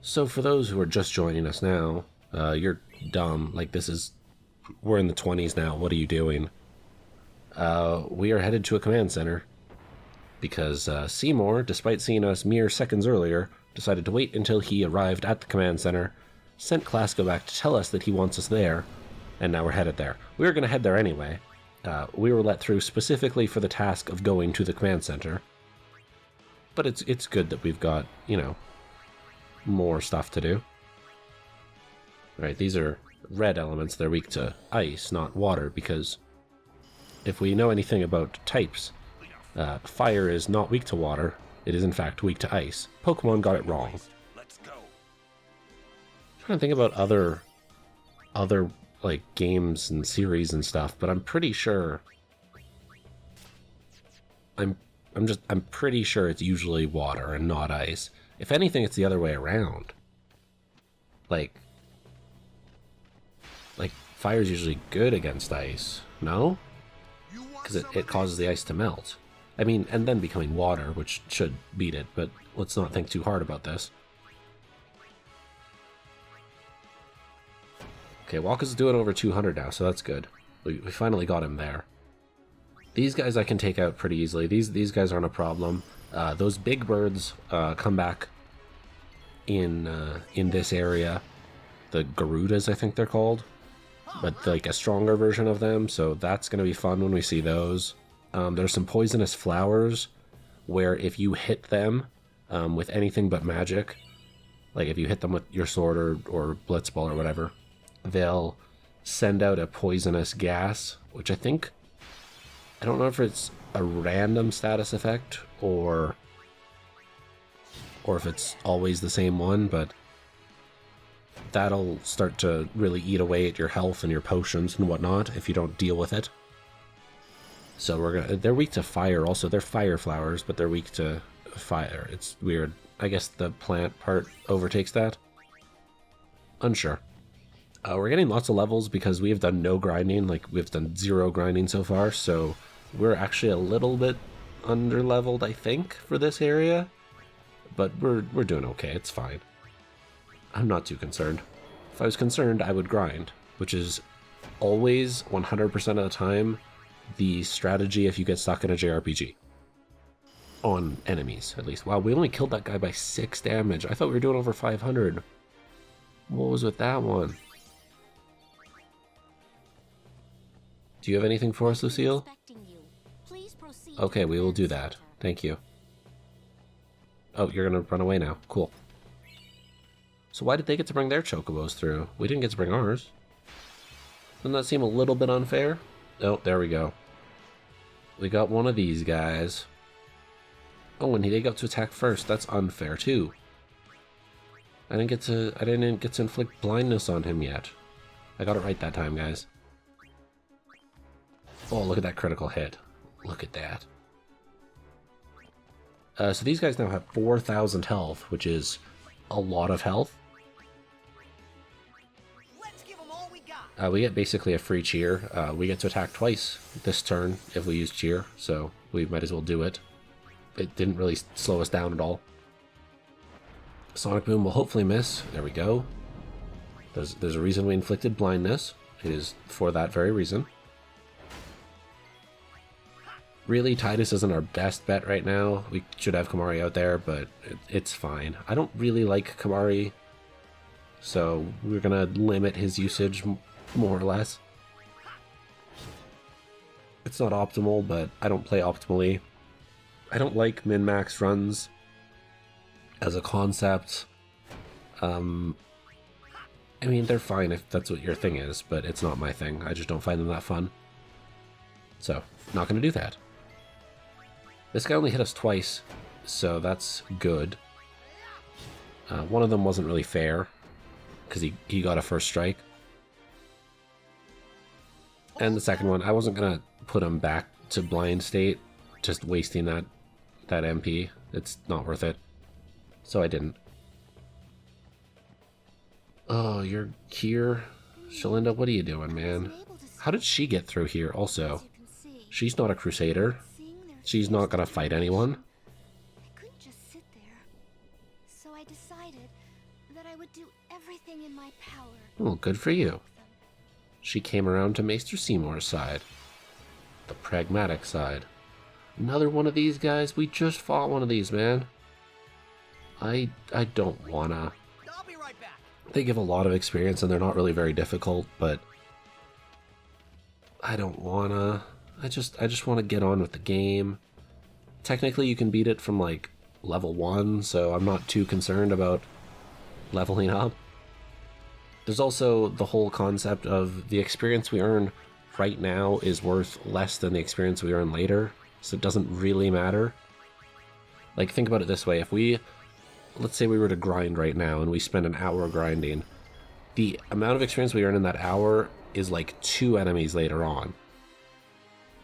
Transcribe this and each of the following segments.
So for those who are just joining us now, you're dumb. Like we're in the 20s now. What are you doing? We are headed to a command center because Seymour, despite seeing us mere seconds earlier, decided to wait until he arrived at the command center, sent Klasko back to tell us that he wants us there, and now we're headed there. We were going to head there anyway. We were let through specifically for the task of going to the command center. But it's good that we've got, more stuff to do. Right, these are red elements. They're weak to ice, not water, because if we know anything about types, fire is not weak to water. It is in fact weak to ice. Pokemon got it wrong. Let's go. I'm trying to think about other like games and series and stuff, but I'm pretty sure I'm pretty sure it's usually water and not ice. If anything, it's the other way around. Like fire's usually good against ice, no? Because it causes the ice to melt. I mean, and then becoming water, which should beat it, but let's not think too hard about this. Okay, Walker's doing over 200 now, so that's good. We finally got him there. These guys I can take out pretty easily. These guys aren't a problem. Those big birds come back in this area. The Garudas, I think they're called. But like a stronger version of them, so that's going to be fun when we see those. There's some poisonous flowers where if you hit them with anything but magic, like if you hit them with your sword or blitzball or whatever, they'll send out a poisonous gas, which I don't know if it's a random status effect or if it's always the same one, but that'll start to really eat away at your health and your potions and whatnot if you don't deal with it. So they're weak to fire also. They're fire flowers, but they're weak to fire. It's weird. I guess the plant part overtakes that. Unsure. We're getting lots of levels because we have done no grinding. Like, we've done 0 grinding so far, so we're actually a little bit under-leveled, I think, for this area. But we're doing okay. It's fine. I'm not too concerned. If I was concerned, I would grind, which is always, 100% of the time, the strategy if you get stuck in a JRPG. On enemies, at least. Wow, we only killed that guy by 6 damage. I thought we were doing over 500. What was with that one? Do you have anything for us, Lucille? Okay, we will do that. Thank you. Oh, you're gonna run away now. Cool. So why did they get to bring their chocobos through? We didn't get to bring ours. Doesn't that seem a little bit unfair? Oh, there we go. We got one of these guys. Oh, and they got to attack first. That's unfair too. I didn't get to inflict blindness on him yet. I got it right that time, guys. Oh, look at that critical hit. Look at that. So these guys now have 4,000 health, which is a lot of health. Let's give 'em all we got. We get basically a free cheer. We get to attack twice this turn if we use cheer, so we might as well do it. It didn't really slow us down at all. Sonic Boom will hopefully miss. There we go. There's a reason we inflicted blindness. It is for that very reason. Really, Tidus isn't our best bet right now. We should have Kamari out there, but it's fine. I don't really like Kamari, so we're gonna limit his usage more or less. It's not optimal, but I don't play optimally. I don't like min-max runs as a concept. I mean, they're fine if that's what your thing is, but it's not my thing. I just don't find them that fun. So, not gonna do that. This guy only hit us twice, so that's good. One of them wasn't really fair, because he got a first strike. And the second one, I wasn't going to put him back to blind state, just wasting that MP. It's not worth it. So I didn't. Oh, you're here? Shalinda, what are you doing, man? How did she get through here also? She's not a crusader. She's not gonna fight anyone. I couldn't just sit there. So I decided that I would do everything in my power. Well, good for you. She came around to Maester Seymour's side. The pragmatic side. Another one of these guys? We just fought one of these, man. I don't wanna. I'll be right back. They give a lot of experience and they're not really very difficult, but I don't wanna. I just want to get on with the game. Technically, you can beat it from like level 1, so I'm not too concerned about leveling up. There's also the whole concept of the experience we earn right now is worth less than the experience we earn later, so it doesn't really matter. Like, think about it this way. If let's say we were to grind right now and we spend an hour grinding, the amount of experience we earn in that hour is like 2 enemies later on.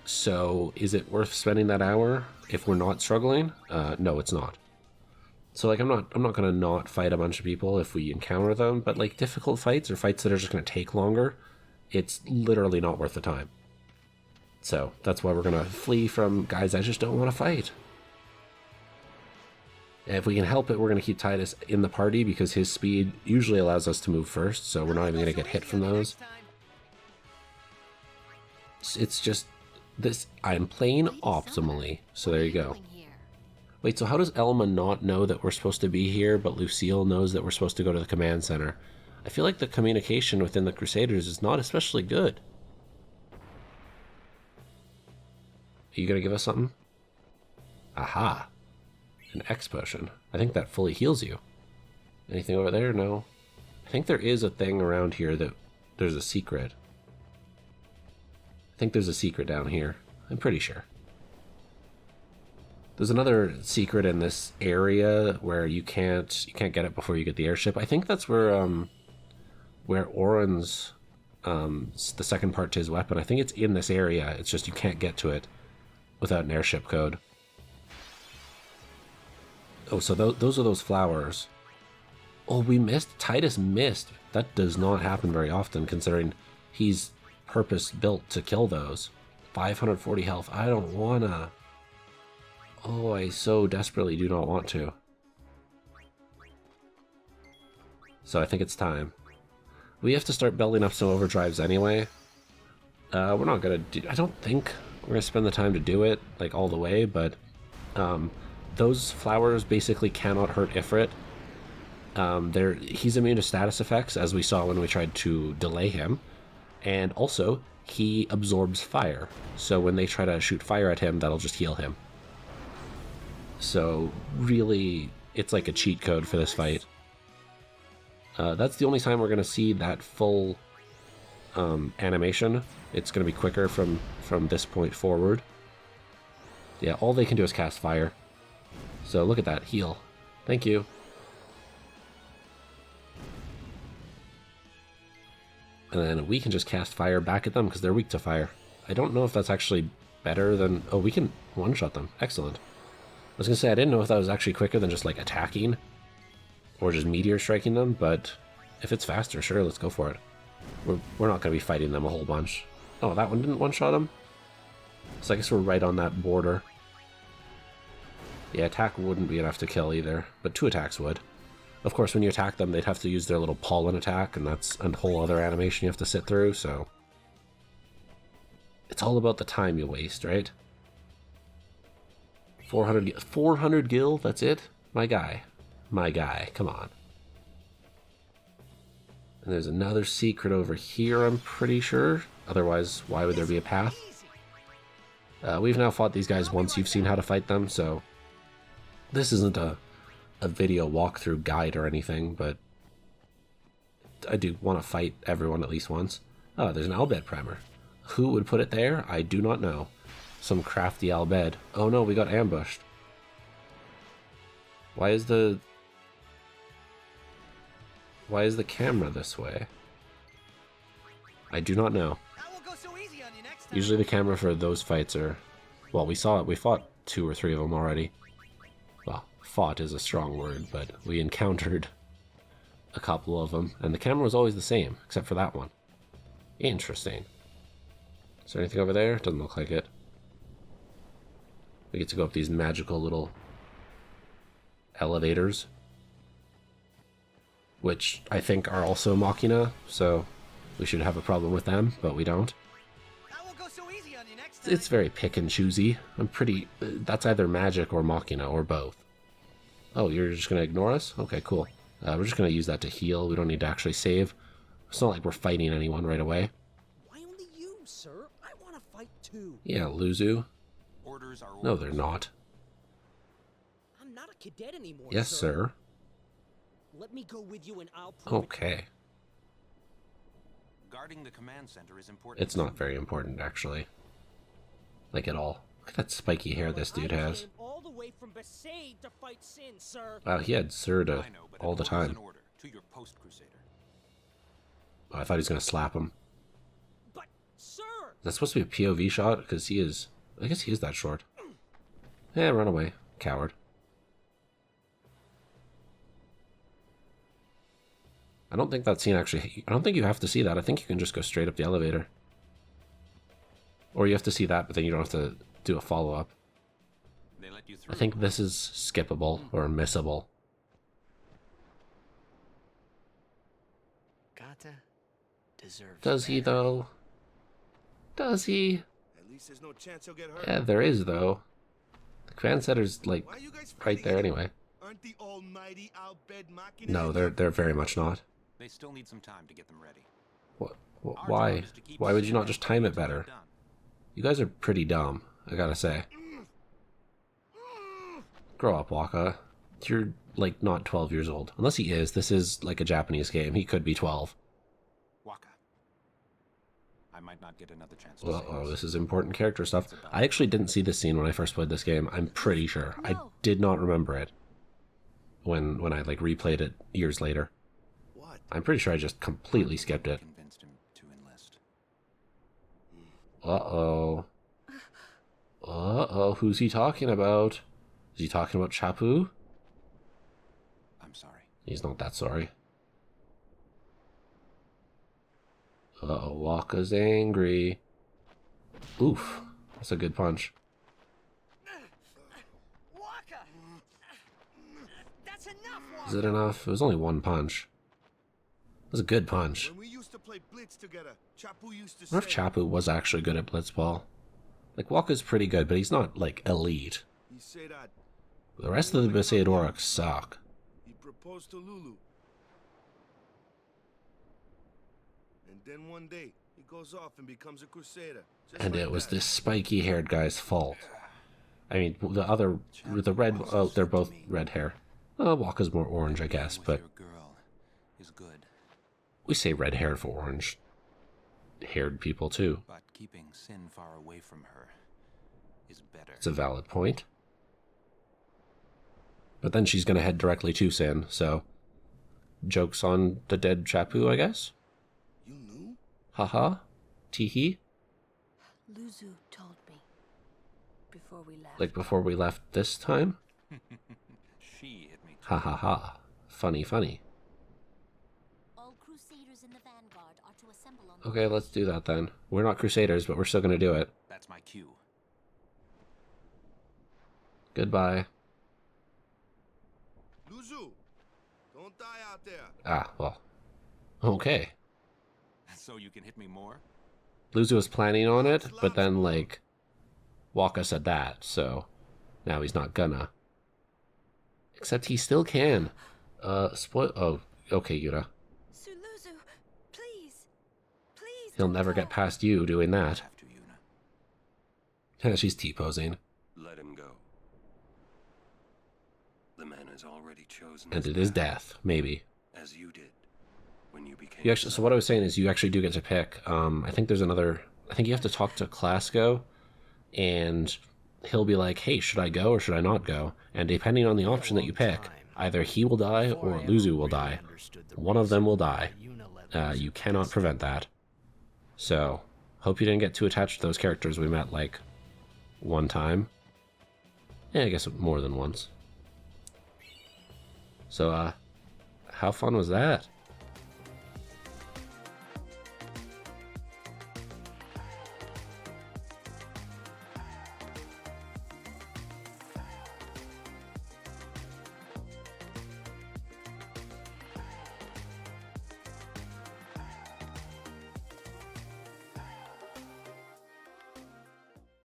So is it worth spending that hour if we're not struggling? No, it's not. So like I'm not gonna not fight a bunch of people if we encounter them, but like difficult fights or fights that are just gonna take longer, it's literally not worth the time. So that's why we're gonna flee from guys I just don't want to fight. And if we can help it, we're gonna keep Tidus in the party because his speed usually allows us to move first, so we're not even gonna get hit from those. It's just this. I'm playing optimally, so there you go. Wait, so how does Elma not know that we're supposed to be here, but Lucille knows that we're supposed to go to the command center? I feel like the communication within the Crusaders is not especially good. Are you gonna give us something? Aha! An X potion. I think that fully heals you. Anything over there? No. I think there is a thing around here that there's a secret. I think there's a secret down here. I'm pretty sure. There's another secret in this area where you can't get it before you get the airship. I think that's where Auron's the second part to his weapon. I think it's in this area. It's just you can't get to it without an airship code. Oh, so those are those flowers. Oh, we missed. Tidus missed. That does not happen very often, considering he's purpose-built to kill those. 540 health. I don't wanna. Oh, I so desperately do not want to. So I think it's time. We have to start building up some overdrives anyway. We're not gonna do... I don't think we're gonna spend the time to do it, like, all the way, but... those flowers basically cannot hurt Ifrit. He's immune to status effects, as we saw when we tried to delay him. And also, he absorbs fire. So when they try to shoot fire at him, that'll just heal him. So, really, it's like a cheat code for this fight. That's the only time we're going to see that full animation. It's going to be quicker from this point forward. Yeah, all they can do is cast fire. So look at that, heal. Thank you. And then we can just cast fire back at them because they're weak to fire. I don't know if that's actually better than... Oh, we can one-shot them. Excellent. I was going to say, I didn't know if that was actually quicker than just, like, attacking. Or just meteor striking them, but if it's faster, sure, let's go for it. We're not going to be fighting them a whole bunch. Oh, that one didn't one-shot them? So I guess we're right on that border. Yeah, attack wouldn't be enough to kill either, but 2 attacks would. Of course, when you attack them, they'd have to use their little pollen attack, and that's a whole other animation you have to sit through, so... It's all about the time you waste, right? 400 gil, that's it? My guy. My guy, come on. And there's another secret over here, I'm pretty sure. Otherwise, why would there be a path? We've now fought these guys once, you've seen how to fight them, so... This isn't a video walkthrough guide or anything, but... I do want to fight everyone at least once. Oh, there's an Al Bhed primer. Who would put it there? I do not know. Some crafty Al Bhed. Oh no, we got ambushed. Why is the camera this way? I do not know. Usually the camera for those fights are... Well, we fought 2 or 3 of them already. Well, fought is a strong word, but we encountered a couple of them, and the camera was always the same, except for that one. Interesting. Is there anything over there? Doesn't look like it. We get to go up these magical little elevators. which I think are also Machina, so we should have a problem with them, but we don't. I won't go so easy on you next time. It's very pick and choosy. I'm pretty... that's either magic or Machina, or both. Oh, you're just gonna ignore us? Okay, cool. We're just gonna use that to heal. We don't need to actually save. It's not like we're fighting anyone right away. Why only you, sir? I want to fight too. Yeah, Luzu. Orders are orders. No, they're not. I'm not a cadet anymore. Yes, sir. Let me go with you and I'll prove it. Okay. Guarding the command center is important. It's not very important, actually. Like, at all. Look at that spiky hair this dude I has. came all the way from Besaid to fight Sin, sir. Wow, he had Serta I know, but all an the order's time. an order to your post Crusader. Oh, I thought he was gonna slap him. But, sir! Is that supposed to be a POV shot? Because he is... I guess he is that short. Eh, run away. Coward. I don't think that scene actually... I don't think you have to see that. I think you can just go straight up the elevator. Or you have to see that, but then you don't have to do a follow-up. They let you through. I think this is skippable or missable. Kata deserves Does he, better. though? Does he? At least there's no chance he'll get hurt. Yeah, there is, though. The command center's, like, Why are you guys right fighting there anyway? anyway. Aren't the almighty Al Bhed Machina? No, they're very much not. They still need some time to get them ready. What? Our Why? job is to keep Why would you Sin not just time it until they're better? done. You guys are pretty dumb, I gotta say. Grow up, Waka. You're, like, not 12 years old. Unless he is. This is, like, a Japanese game. He could be 12. Waka. I might not get another chance to Well, say oh, this. this is important character stuff. I actually didn't see this scene when I first played this game. I'm pretty sure. I No. did not remember it when I, like, replayed it years later. What? I'm pretty sure I just completely skipped it. Convinced him to enlist. Uh-oh. Uh-oh, who's he talking about? Is he talking about Chapu? I'm sorry. He's not that sorry. Uh-oh, Waka's angry. Oof, that's a good punch. Waka! That's enough, Waka! Is it enough? It was only one punch. It was a good punch. When we used to play Blitz together, Chapu used to I wonder if say... Chapu was actually good at blitzball. Like, Waka's pretty good, but he's not, like, elite. He said that The rest of the Besaid Aurochs suck. he proposed to Lulu. And then one day, he goes off and becomes a crusader. Just And like it was that. this spiky-haired guy's fault. I mean, the red, oh, they're both red hair. Waka's more orange, I guess, With but your girl is good, we say red hair for orange-haired people, too. but keeping Sin far away from her is better. It's a valid point. But then she's gonna head directly to Sin, so... Joke's on the dead Chapu, I guess? You knew? Haha? Teehee? Luzu told me before we left. Like before we left this time? She hit me. Ha ha ha. Funny, funny. All Crusaders in the vanguard are to assemble on the Okay, let's do that then. We're not Crusaders, but we're still gonna do it. That's my cue. Goodbye. Luzu, don't die out there. Ah, well. Okay. So you can hit me more? Luzu was planning on it, but then, like, Waka said that, so now he's not gonna. Except he still can. Spoil. Oh, okay, Yura. Sir Luzu, please. Please. He'll don't never go. get past you doing that. Have to, Yuna. Yeah, she's T-posing. Let him go. The man has already chosen And his it is path, death, maybe. as you did when you became. You actually, so what I was saying is you actually do get to pick. I think there's another... I think you have to talk to Klasko, and he'll be like, hey, should I go or should I not go? And depending on the option that you pick, either he will die or Luzu will die. One of them will die. You cannot prevent that. So, hope you didn't get too attached to those characters we met, like, one time. Yeah, I guess more than once. So, how fun was that?